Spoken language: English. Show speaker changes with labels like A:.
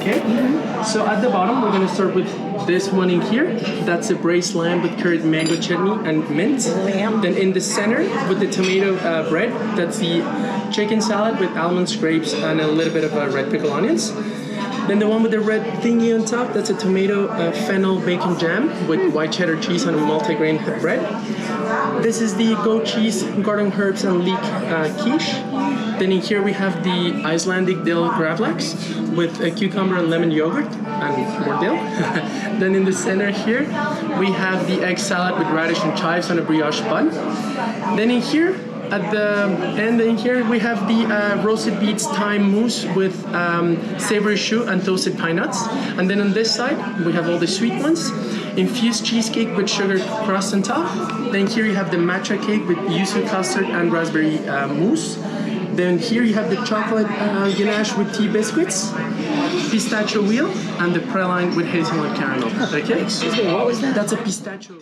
A: Okay. So at the bottom, we're gonna start with this one in here. That's a braised lamb with curried mango chutney and mint.
B: Lamb.
A: Then in the center with the tomato bread, that's the chicken salad with almonds, grapes, and a little bit of red pickle onions. Then the one with the red thingy on top, that's a tomato fennel bacon jam with white cheddar cheese on a multigrain bread. This is the goat cheese, garden herbs, and leek quiche. Then in here we have the Icelandic dill gravlax with a cucumber and lemon yogurt and more dill. Then in the center here we have the egg salad with radish and chives on a brioche bun. Then in here at the end in here we have the roasted beets thyme mousse with savory choux and toasted pine nuts. And then on this side we have all the sweet ones. Infused cheesecake with sugar crust on top. Then here you have the matcha cake with yuzu custard and raspberry mousse. Then here you have the chocolate ganache with tea biscuits, pistachio wheel, and the praline with hazelnut caramel. Okay?
B: Excuse me, what was that?
A: That's a pistachio.